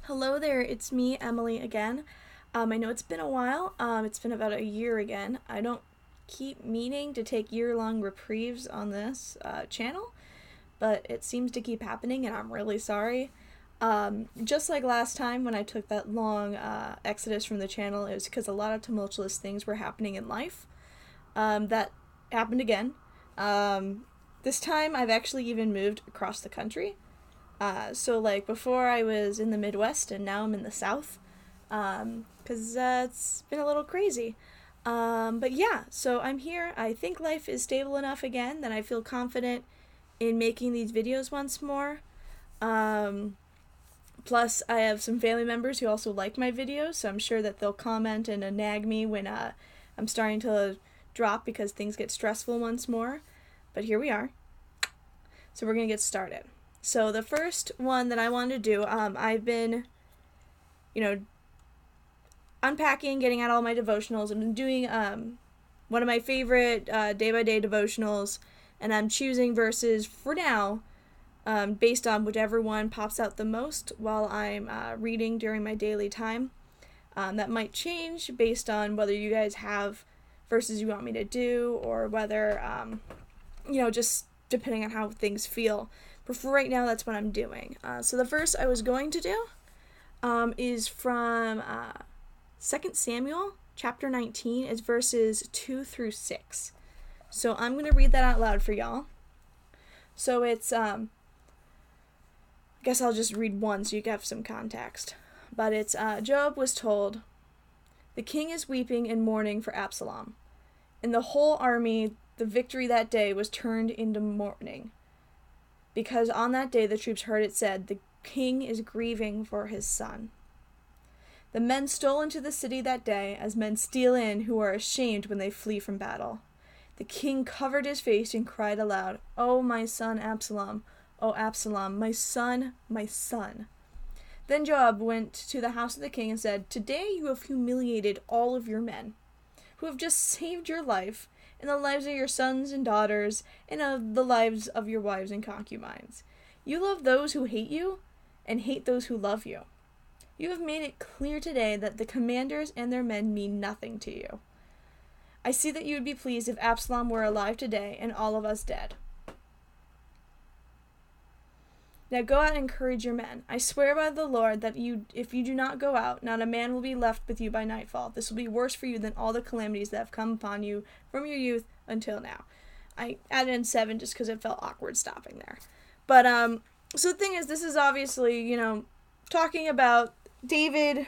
Hello there, it's me, Emily, again. I know it's been a while. It's been about a year again. I don't keep meaning to take year-long reprieves on this channel, but it seems to keep happening, and I'm really sorry. Just like last time when I took that long exodus from the channel, it was because a lot of tumultuous things were happening in life. That happened again. This time I've actually even moved across the country. So like before I was in the Midwest and now I'm in the South, because it's been a little crazy. But yeah, so I'm here. I think life is stable enough again that I feel confident in making these videos once more. Plus I have some family members who also like my videos, so I'm sure that they'll comment and nag me when I'm starting to drop because things get stressful once more. But here we are. So we're gonna get started. So the first one that I wanted to do, I've been, unpacking, getting out all my devotionals. I've been doing one of my favorite day-by-day devotionals, and I'm choosing verses for now based on whichever one pops out the most while I'm reading during my daily time. That might change based on whether you guys have verses you want me to do or whether, just depending on how things feel. But for right now, that's what I'm doing. So the verse I was going to do is from 2 Samuel chapter 19. It's verses 2 through 6. So I'm going to read that out loud for y'all. So it's, I guess I'll just read one so you can have some context. But it's, Joab was told, "The king is weeping and mourning for Absalom. In the whole army, the victory that day was turned into mourning. Because on that day the troops heard it said, 'The king is grieving for his son.' The men stole into the city that day, as men steal in who are ashamed when they flee from battle. The king covered his face and cried aloud, 'Oh, my son Absalom! Oh, Absalom, my son, my son!' Then Joab went to the house of the king and said, 'Today you have humiliated all of your men, who have just saved your life, and the lives of your sons and daughters, and of the lives of your wives and concubines. You love those who hate you, and hate those who love you. You have made it clear today that the commanders and their men mean nothing to you. I see that you would be pleased if Absalom were alive today, and all of us dead. Now go out and encourage your men. I swear by the Lord that if you do not go out, not a man will be left with you by nightfall. This will be worse for you than all the calamities that have come upon you from your youth until now.'" I added in 7 just because it felt awkward stopping there. But, so the thing is, this is obviously, talking about David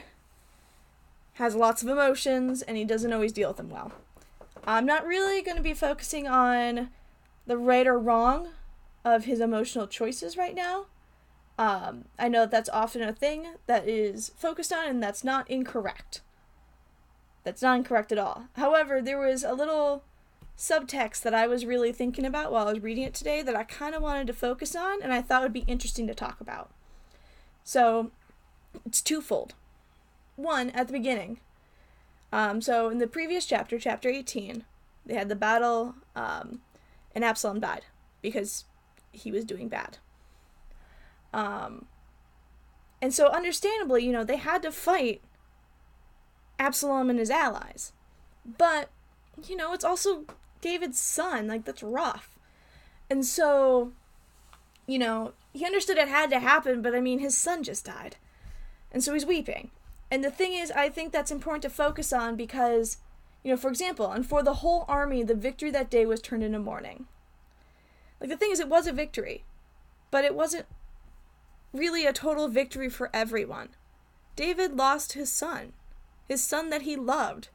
has lots of emotions, and he doesn't always deal with them well. I'm not really going to be focusing on the right or wrong of his emotional choices right now. I know that's often a thing that is focused on, and that's not incorrect. That's not incorrect at all. However, there was a little subtext that I was really thinking about while I was reading it today that I kind of wanted to focus on, and I thought would be interesting to talk about. So, it's twofold. One, at the beginning. So in the previous chapter, chapter 18, they had the battle, and Absalom died because he was doing bad. And so understandably, they had to fight Absalom and his allies. But, it's also David's son. Like, that's rough. And so, he understood it had to happen, but his son just died. And so he's weeping. And the thing is, I think that's important to focus on because, for example, and for the whole army, the victory that day was turned into mourning. Like, the thing is, it was a victory, but it wasn't really a total victory for everyone. David lost his son that he loved.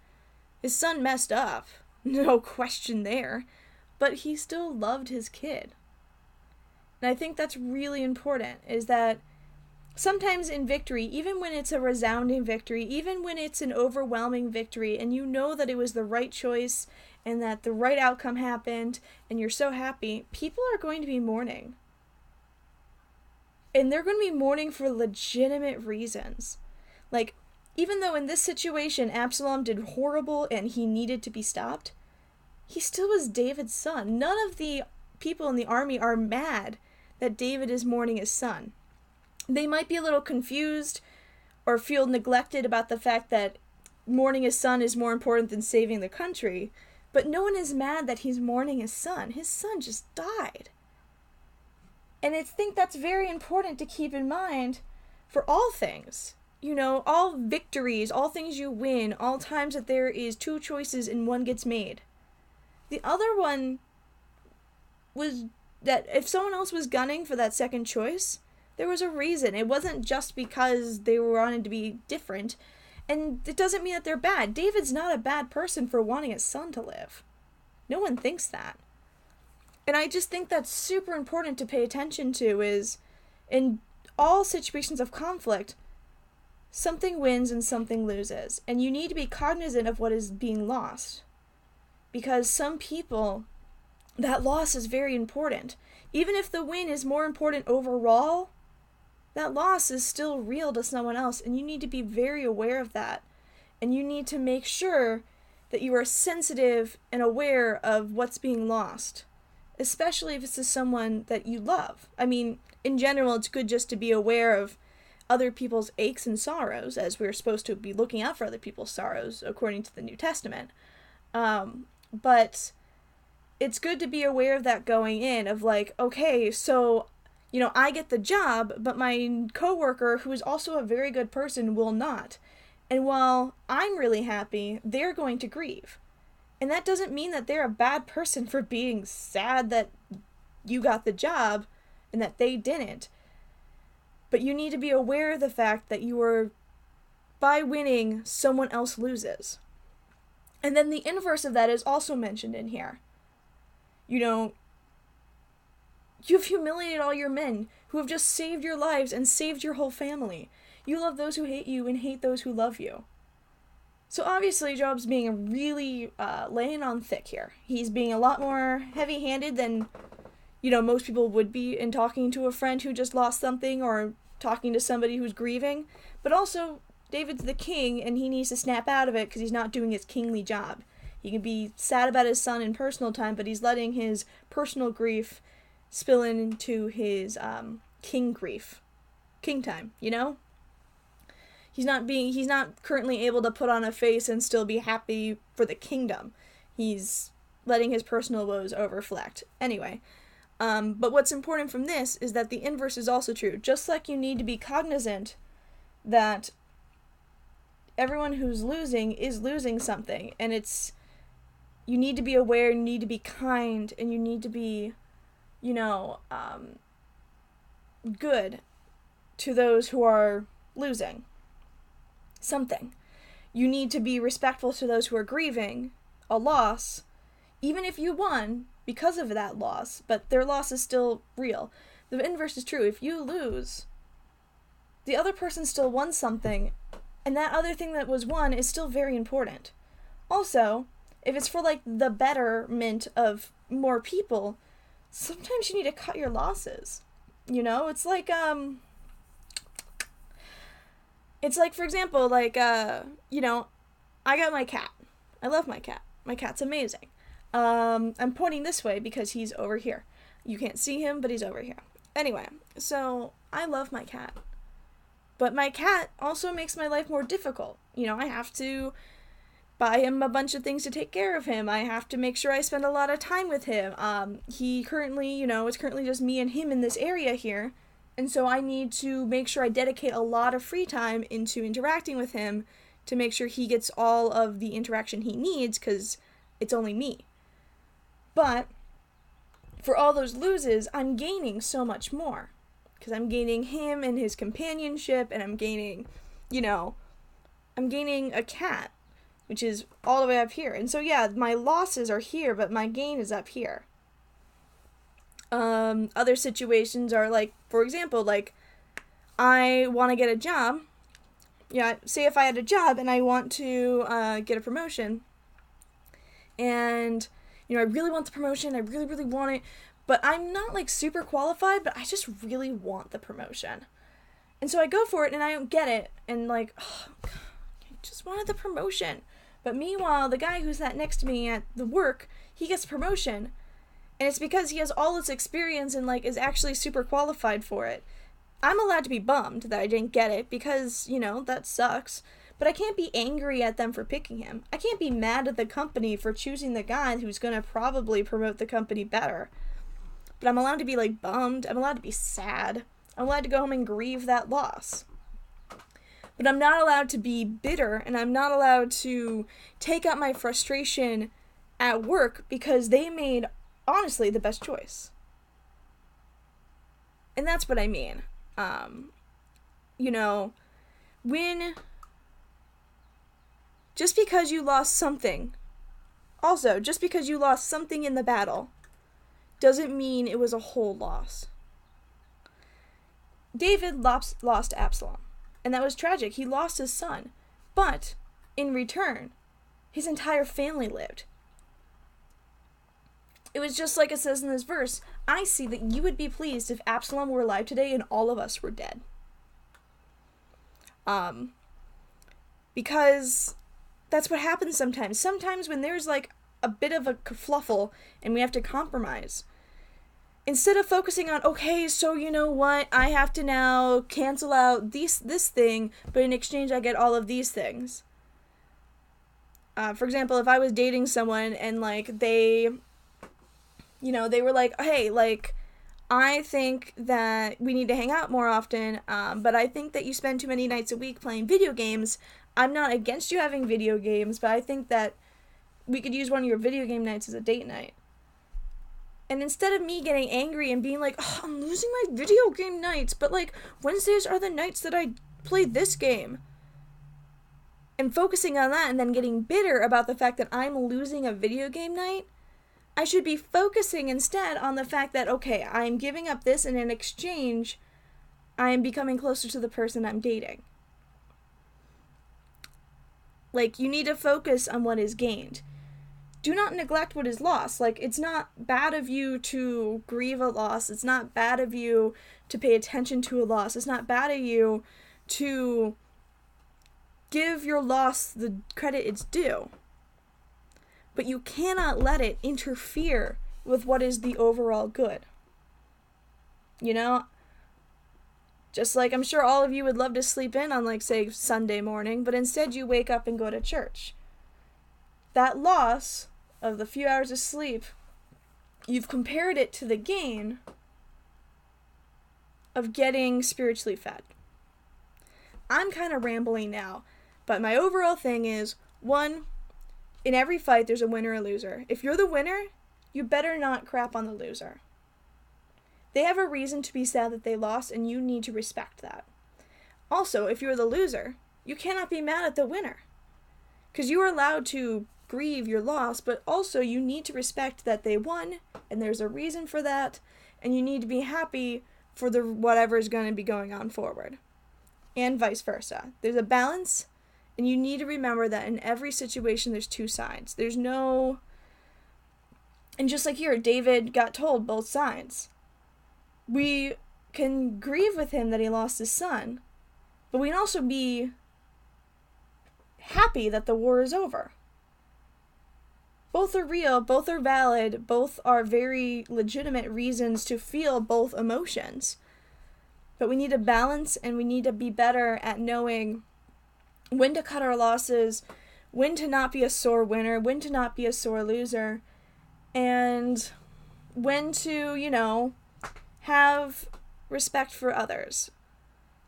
His son messed up, no question there, but he still loved his kid. And I think that's really important, is that sometimes in victory, even when it's a resounding victory, even when it's an overwhelming victory, and you know that it was the right choice and that the right outcome happened, and you're so happy, people are going to be mourning. And they're going to be mourning for legitimate reasons. Like, even though in this situation Absalom did horrible and he needed to be stopped, he still was David's son. None of the people in the army are mad that David is mourning his son. They might be a little confused or feel neglected about the fact that mourning his son is more important than saving the country. But no one is mad that he's mourning his son. His son just died. And I think that's very important to keep in mind for all things. All victories, all things you win, all times that there is two choices and one gets made. The other one was that if someone else was gunning for that second choice, there was a reason. It wasn't just because they wanted to be different. And it doesn't mean that they're bad. David's not a bad person for wanting his son to live. No one thinks that. And I just think that's super important to pay attention to is in all situations of conflict, something wins and something loses. And you need to be cognizant of what is being lost. Because some people, that loss is very important. Even if the win is more important overall, that loss is still real to someone else, and you need to be very aware of that. And you need to make sure that you are sensitive and aware of what's being lost, especially if it's to someone that you love. I mean, in general, it's good just to be aware of other people's aches and sorrows, as we're supposed to be looking out for other people's sorrows, according to the New Testament. But it's good to be aware of that going in, of like, okay, so I get the job, but my coworker, who is also a very good person, will not. And while I'm really happy, they're going to grieve. And that doesn't mean that they're a bad person for being sad that you got the job and that they didn't. But you need to be aware of the fact that by winning, someone else loses. And then the inverse of that is also mentioned in here. You've humiliated all your men who have just saved your lives and saved your whole family. You love those who hate you and hate those who love you. So obviously Joab's being really laying on thick here. He's being a lot more heavy-handed than, most people would be in talking to a friend who just lost something or talking to somebody who's grieving. But also, David's the king and he needs to snap out of it because he's not doing his kingly job. He can be sad about his son in personal time, but he's letting his personal grief spill into his king grief. King time, He's not currently able to put on a face and still be happy for the kingdom. He's letting his personal woes overflect. Anyway, but what's important from this is that the inverse is also true. Just like you need to be cognizant that everyone who's losing is losing something, and you need to be aware, you need to be kind, and you need to be good to those who are losing something. You need to be respectful to those who are grieving a loss, even if you won because of that loss, but their loss is still real. The inverse is true. If you lose, the other person still won something, and that other thing that was won is still very important. Also, if it's for the betterment of more people, sometimes you need to cut your losses. It's like, for example, I got my cat. I love my cat. My cat's amazing. I'm pointing this way because he's over here. You can't see him, but he's over here. Anyway, so I love my cat. But my cat also makes my life more difficult. I have to buy him a bunch of things to take care of him. I have to make sure I spend a lot of time with him. He currently, it's currently just me and him in this area here. And so I need to make sure I dedicate a lot of free time into interacting with him to make sure he gets all of the interaction he needs, because it's only me. But for all those loses, I'm gaining so much more. Because I'm gaining him and his companionship, and I'm gaining, I'm gaining a cat, which is all the way up here. And so, yeah, my losses are here, but my gain is up here. Other situations are for example, I want to get a job. Yeah, say if I had a job and I want to get a promotion, and, I really want the promotion, I really, really want it, but I'm not, super qualified, but I just really want the promotion. And so I go for it, and I don't get it, and, oh, God, I just wanted the promotion. But meanwhile, the guy who sat next to me at the work, he gets promotion, and it's because he has all this experience and, is actually super qualified for it. I'm allowed to be bummed that I didn't get it because, that sucks. But I can't be angry at them for picking him. I can't be mad at the company for choosing the guy who's going to probably promote the company better. But I'm allowed to be, bummed. I'm allowed to be sad. I'm allowed to go home and grieve that loss. But I'm not allowed to be bitter, and I'm not allowed to take out my frustration at work because they made, honestly, the best choice. And that's what I mean. Just because you lost something in the battle, doesn't mean it was a whole loss. David lost Absalom, and that was tragic. He lost his son, but in return, his entire family lived. It was just like it says in this verse, I see that you would be pleased if Absalom were alive today and all of us were dead. Because that's what happens sometimes. Sometimes when there's a bit of a kerfluffle and we have to compromise, instead of focusing on, okay, so you know what, I have to now cancel out this thing, but in exchange I get all of these things. For example, if I was dating someone and they were like, hey, I think that we need to hang out more often, but I think that you spend too many nights a week playing video games. I'm not against you having video games, but I think that we could use one of your video game nights as a date night. And instead of me getting angry and being like, oh, I'm losing my video game nights, but Wednesdays are the nights that I play this game, and focusing on that and then getting bitter about the fact that I'm losing a video game night, I should be focusing instead on the fact that, okay, I'm giving up this, and in exchange, I am becoming closer to the person I'm dating. You need to focus on what is gained. Do not neglect what is lost. It's not bad of you to grieve a loss. It's not bad of you to pay attention to a loss. It's not bad of you to give your loss the credit it's due. But you cannot let it interfere with what is the overall good. Just I'm sure all of you would love to sleep in on, say, Sunday morning, but instead you wake up and go to church. That loss of the few hours of sleep, you've compared it to the gain of getting spiritually fed. I'm kind of rambling now, but my overall thing is, 1, in every fight, there's a winner or loser. If you're the winner, you better not crap on the loser. They have a reason to be sad that they lost, and you need to respect that. Also, if you're the loser, you cannot be mad at the winner, because you are allowed to grieve your loss, but also you need to respect that they won, and there's a reason for that, and you need to be happy for whatever is going to be going on forward, and vice versa. There's a balance. And you need to remember that in every situation, there's two sides. And just like here, David got told both sides. We can grieve with him that he lost his son, but we can also be happy that the war is over. Both are real, both are valid, both are very legitimate reasons to feel both emotions. But we need to balance, and we need to be better at knowing when to cut our losses, when to not be a sore winner, when to not be a sore loser, and when to, have respect for others.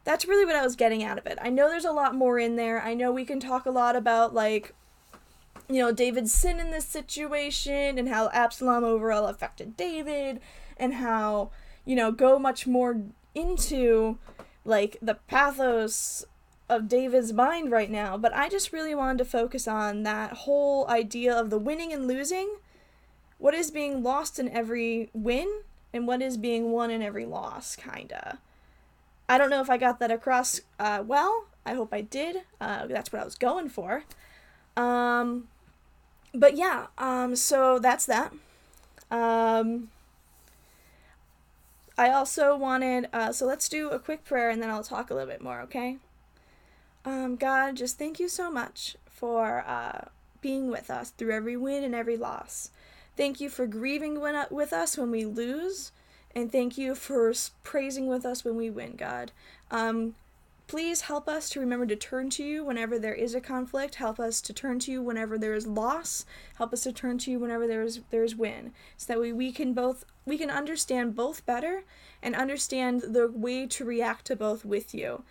That's really what I was getting out of it. I know there's a lot more in there. I know we can talk a lot about, David's sin in this situation, and how Absalom overall affected David, and how, go much more into, the pathos of David's mind right now, but I just really wanted to focus on that whole idea of the winning and losing, what is being lost in every win, and what is being won in every loss, kinda. I don't know if I got that across well. I hope I did. That's what I was going for. But yeah, so that's that. I also wanted, so let's do a quick prayer and then I'll talk a little bit more, okay? God, just thank you so much for being with us through every win and every loss. Thank you for grieving with us when we lose, And thank you for praising with us when we win, God. Please help us to remember to turn to you whenever there is a conflict. Help us to turn to you whenever there is loss. Help us to turn to you whenever there is win. So that we can understand both better and understand the way to react to both with you.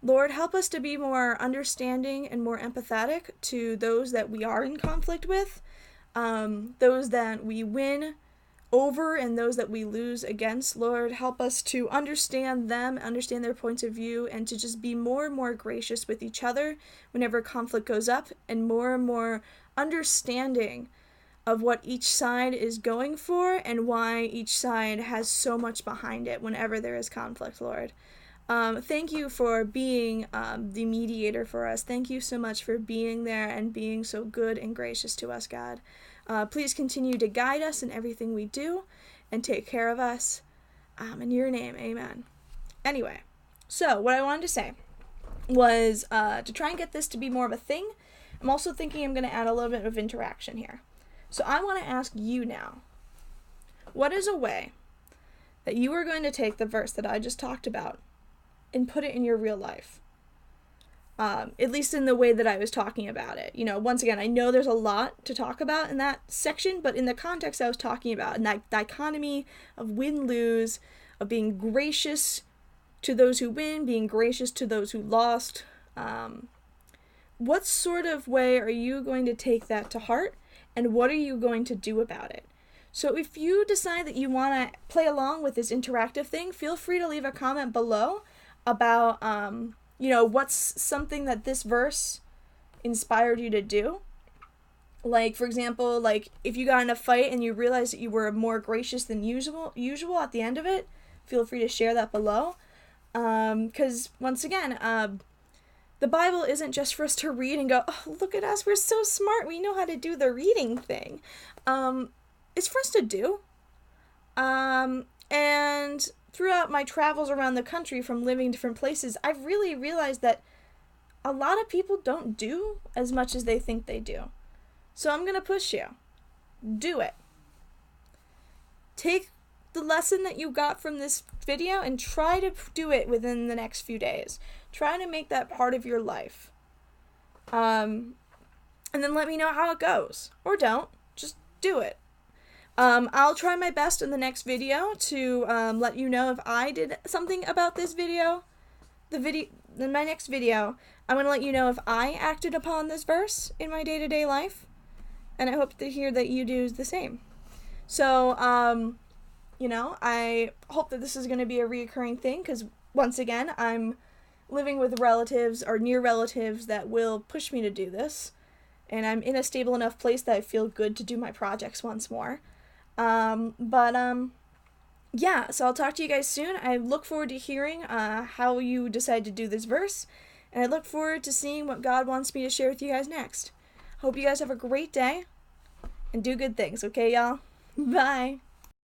Lord, help us to be more understanding and more empathetic to those that we are in conflict with, those that we win over and those that we lose against. Lord, help us to understand them, understand their points of view, and to just be more and more gracious with each other whenever conflict goes up, and more understanding of what each side is going for and why each side has so much behind it whenever there is conflict, Lord. Thank you for being the mediator for us. Thank you so much for being there and being so good and gracious to us, God. Please continue to guide us in everything we do and take care of us. In your name, amen. Anyway, so what I wanted to say was to try and get this to be more of a thing, I'm also thinking I'm going to add a little bit of interaction here. So I want to ask you now, what is a way that you are going to take the verse that I just talked about and put it in your real life? At least in the way that I was talking about it. You know, once again, I know there's a lot to talk about in that section, but in the context I was talking about, in that dichotomy of win-lose, of being gracious to those who win, being gracious to those who lost, what sort of way are you going to take that to heart, and what are you going to do about it? So if you decide that you want to play along with this interactive thing, feel free to leave a comment below about, what's something that this verse inspired you to do. Like, for example, like, if you got in a fight and you realized that you were more gracious than usual at the end of it, feel free to share that below. Because, once again, the Bible isn't just for us to read and go, oh, look at us, we're so smart, we know how to do the reading thing. It's for us to do. And throughout my travels around the country from living in different places, I've really realized that a lot of people don't do as much as they think they do. So I'm going to push you. Do it. Take the lesson that you got from this video and try to do it within the next few days. Try to make that part of your life. And then let me know how it goes. Or don't. Just do it. I'll try my best in the next video to let you know if I did something about this video. In my next video, I'm going to let you know if I acted upon this verse in my day-to-day life. And I hope to hear that you do the same. So, I hope that this is going to be a reoccurring thing, because once again, I'm living with relatives or near relatives that will push me to do this. And I'm in a stable enough place that I feel good to do my projects once more. Yeah, so I'll talk to you guys soon. I look forward to hearing how you decide to do this verse, and I look forward to seeing what God wants me to share with you guys next. Hope you guys have a great day, and do good things, okay, y'all? Bye!